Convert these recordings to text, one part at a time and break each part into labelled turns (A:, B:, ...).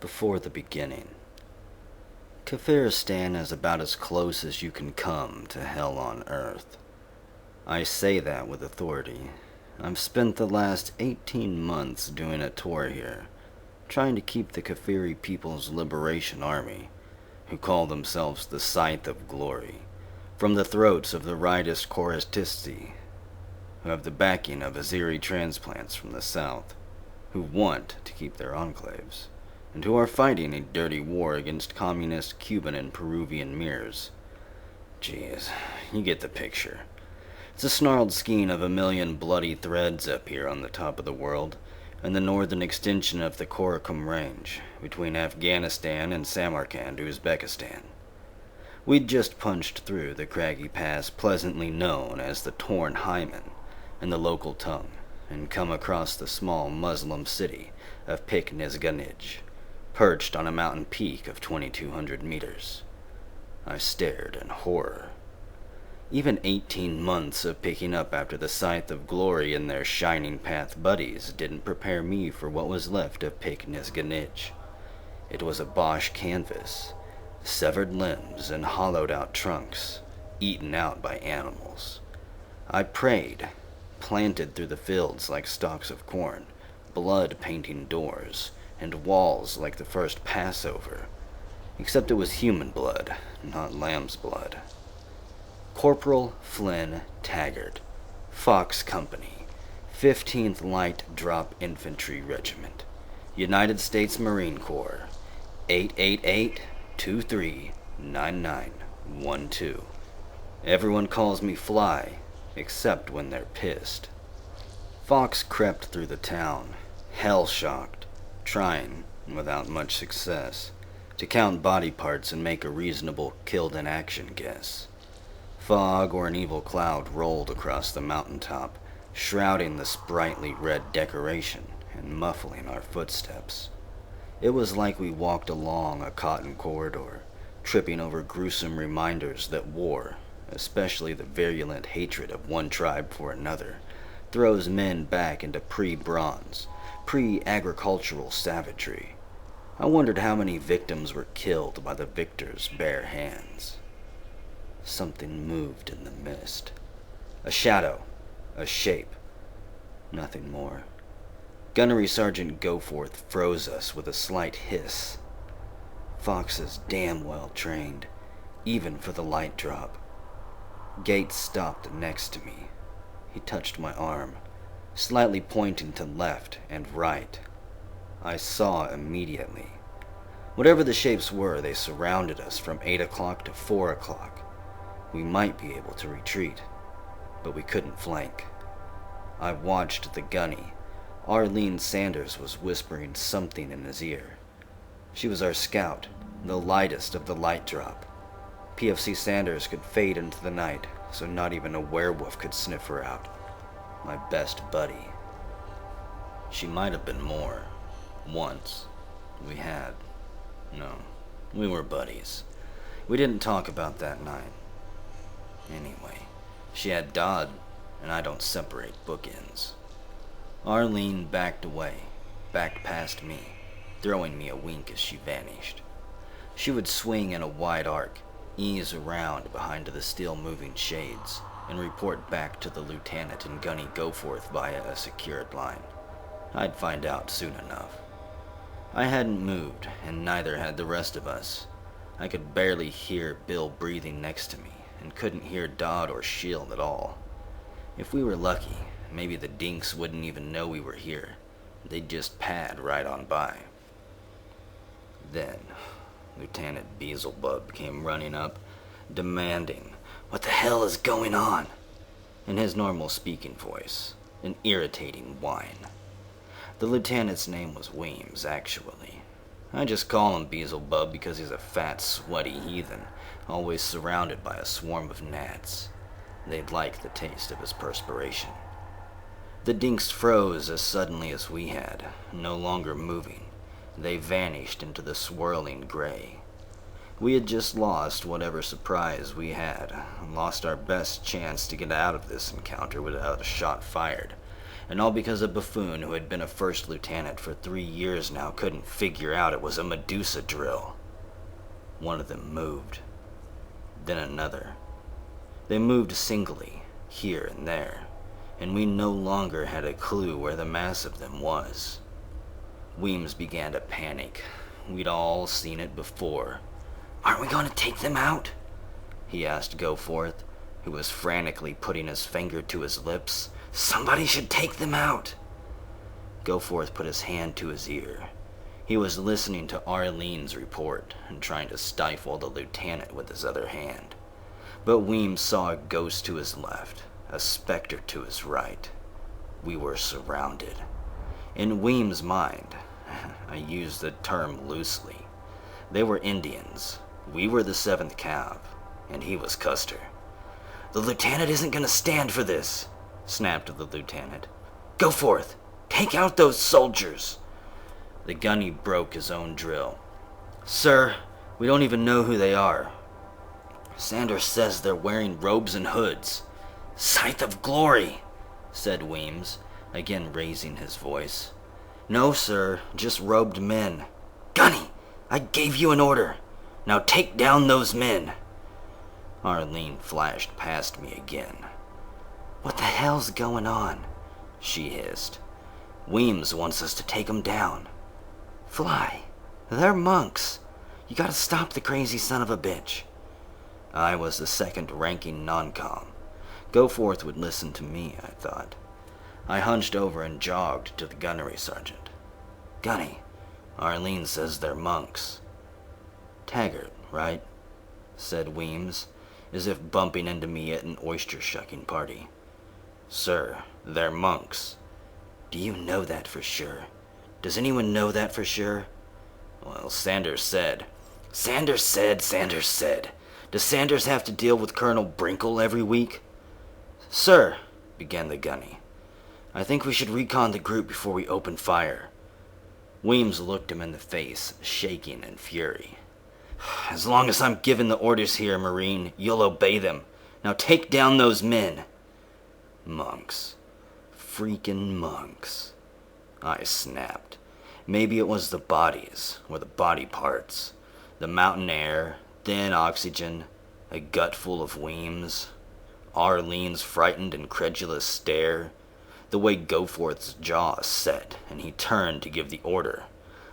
A: Before the beginning. Kafiristan is about as close as you can come to hell on earth. I say that with authority. I've spent the last 18 months doing a tour here, trying to keep the Kafiri People's Liberation Army, who call themselves the Scythe of Glory, from the throats of the rightist Chorististi, who have the backing of Azeri transplants from the south, who want to keep their enclaves, and who are fighting a dirty war against communist Cuban and Peruvian mirrors. Jeez, you get the picture. It's a snarled skein of a million bloody threads up here on the top of the world, and the northern extension of the Karakum Range, between Afghanistan and Samarkand, Uzbekistan. We'd just punched through the craggy pass pleasantly known as the Torn Hymen in the local tongue, and come across the small Muslim city of Piknizganij, perched on a mountain peak of 2,200 meters. I stared in horror. Even 18 months of picking up after the Scythe of Glory and their Shining Path buddies didn't prepare me for what was left of Piknizganij. It was a Bosch canvas, severed limbs and hollowed-out trunks, eaten out by animals. I prayed, planted through the fields like stalks of corn, blood painting doors, and walls like the first Passover, except it was human blood, not lamb's blood. Corporal Flynn Taggart, Fox Company, 15th Light Drop Infantry Regiment, United States Marine Corps, 888-239912. Everyone calls me Fly, except when they're pissed. Fox crept through the town, hell-shocked, trying, without much success, to count body parts and make a reasonable killed-in-action guess. Fog or an evil cloud rolled across the mountaintop, shrouding the sprightly red decoration and muffling our footsteps. It was like we walked along a cotton corridor, tripping over gruesome reminders that war, especially the virulent hatred of one tribe for another, throws men back into pre-bronze, pre-agricultural savagery. I wondered how many victims were killed by the victor's bare hands. Something moved in the mist. A shadow, a shape, nothing more. Gunnery Sergeant Goforth froze us with a slight hiss. Fox is damn well trained, even for the light drop. Gates stopped next to me. He touched my arm, slightly pointing to left and right. I saw immediately. Whatever the shapes were, they surrounded us from 8 o'clock to 4 o'clock. We might be able to retreat, but we couldn't flank. I watched the gunny. Arlene Sanders was whispering something in his ear. She was our scout, the lightest of the light drop. PFC Sanders could fade into the night, so not even a werewolf could sniff her out. My best buddy. She might have been more. Once. We had. No, we were buddies. We didn't talk about that night. Anyway, she had Dodd, and I don't separate bookends. Arlene backed away, backed past me, throwing me a wink as she vanished. She would swing in a wide arc, ease around behind the still-moving shades, and report back to the lieutenant and Gunny Goforth via a secured line. I'd find out soon enough. I hadn't moved, and neither had the rest of us. I could barely hear Bill breathing next to me, and couldn't hear Dodd or Shield at all. If we were lucky, maybe the dinks wouldn't even know we were here. They'd just pad right on by. Then, Lieutenant Beelzebub came running up, demanding, "What the hell is going on?" in his normal speaking voice, an irritating whine. The lieutenant's name was Weems, actually. I just call him Beelzebub because he's a fat, sweaty heathen, always surrounded by a swarm of gnats. They'd like the taste of his perspiration. The dinks froze as suddenly as we had, no longer moving. They vanished into the swirling gray. We had just lost whatever surprise we had, lost our best chance to get out of this encounter without a shot fired, And all because a buffoon who had been a first lieutenant for 3 years now couldn't figure out it was a Medusa drill. One of them moved. Then another. They moved singly, here and there, and we no longer had a clue where the mass of them was. Weems began to panic. We'd all seen it before. "Aren't we going to take them out?" he asked Goforth, who was frantically putting his finger to his lips. "Somebody should take them out." Goforth put his hand to his ear. He was listening to Arlene's report and trying to stifle the lieutenant with his other hand. But Weems saw a ghost to his left, a specter to his right. We were surrounded. In Weems' mind, I use the term loosely, they were Indians. We were the 7th Cav, and he was Custer. "The lieutenant isn't going to stand for this," snapped the lieutenant. "Goforth, take out those soldiers." The gunny broke his own drill. "Sir, we don't even know who they are." "Sanders says they're wearing robes and hoods." "Scythe of glory," said Weems, again raising his voice. "No, sir, just robed men." "Gunny, I gave you an order. Now take down those men." Arlene flashed past me again. "What the hell's going on?" she hissed. "Weems wants us to take 'em down." "Fly, they're monks. You gotta stop the crazy son of a bitch." I was the second-ranking non-com. Goforth would listen to me, I thought. I hunched over and jogged to the gunnery sergeant. "Gunny, Arlene says they're monks." "Taggart, right?" said Weems, as if bumping into me at an oyster-shucking party. "Sir, they're monks." "Do you know that for sure? Does anyone know that for sure?" "Well, Sanders said." "Sanders said, Sanders said. Does Sanders have to deal with Colonel Brinkle every week?" "Sir," began the gunny, "I think we should recon the group before we open fire." Weems looked him in the face, shaking in fury. "As long as I'm giving the orders here, Marine, you'll obey them. Now take down those men." Monks. Freaking monks. I snapped. Maybe it was the bodies, or the body parts. The mountain air, thin oxygen, a gut full of Weems. Arlene's frightened, incredulous stare. The way Goforth's jaw set, and he turned to give the order.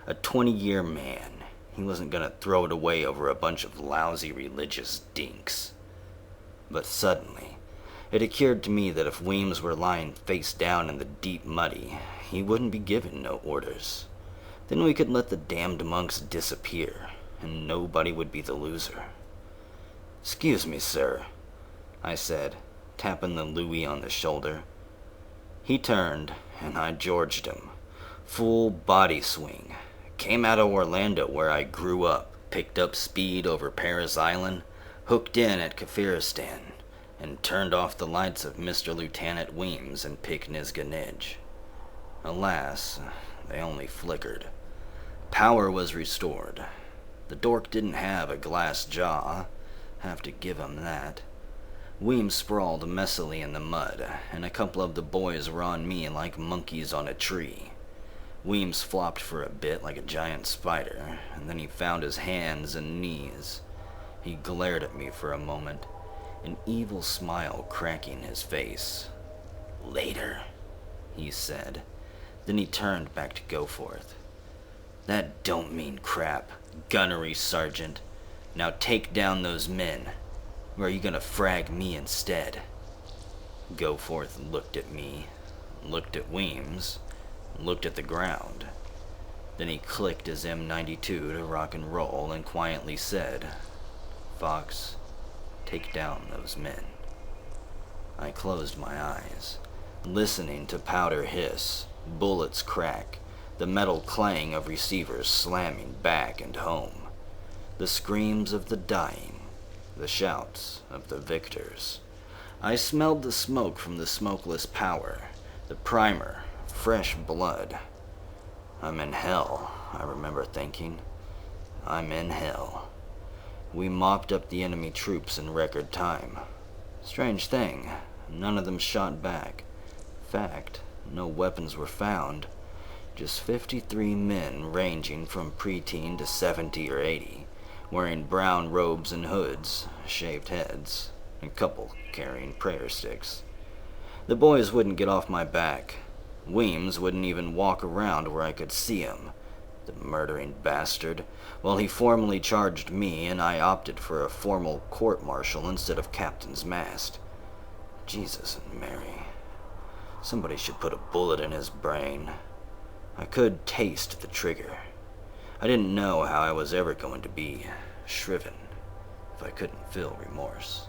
A: A 20-year man. He wasn't gonna throw it away over a bunch of lousy religious dinks. But suddenly, it occurred to me that if Weems were lying face down in the deep muddy, he wouldn't be given no orders. Then we could let the damned monks disappear, and nobody would be the loser. "Excuse me, sir," I said, tapping the Louis on the shoulder. He turned, and I Georged him. Full body swing. Came out of Orlando where I grew up, picked up speed over Paris Island, hooked in at Kafiran, and turned off the lights of Mr. Lieutenant Weems and Picknisganij. Alas, they only flickered. Power was restored. The dork didn't have a glass jaw. Have to give him that. Weems sprawled messily in the mud, and a couple of the boys were on me like monkeys on a tree. Weems flopped for a bit like a giant spider, and then he found his hands and knees. He glared at me for a moment, an evil smile cracking his face. "Later," he said. Then he turned back to Goforth. "That don't mean crap, gunnery sergeant. Now take down those men. Or are you gonna frag me instead?" Goforth looked at me, looked at Weems, looked at the ground. Then he clicked his M92 to rock and roll and quietly said, "Fox, take down those men." I closed my eyes, listening to powder hiss, bullets crack, the metal clang of receivers slamming back and home, the screams of the dying, the shouts of the victors. I smelled the smoke from the smokeless power, the primer, fresh blood. I'm in hell, I remember thinking. I'm in hell. We mopped up the enemy troops in record time. Strange thing, none of them shot back. Fact, No weapons were found. Just 53 men ranging from preteen to 70 or 80, wearing brown robes and hoods, shaved heads, a couple carrying prayer sticks. The boys wouldn't get off my back. Weems wouldn't even walk around where I could see him, the murdering bastard, while he formally charged me and I opted for a formal court-martial instead of captain's mast. Jesus and Mary. Somebody should put a bullet in his brain. I could taste the trigger. I didn't know how I was ever going to be shriven if I couldn't feel remorse.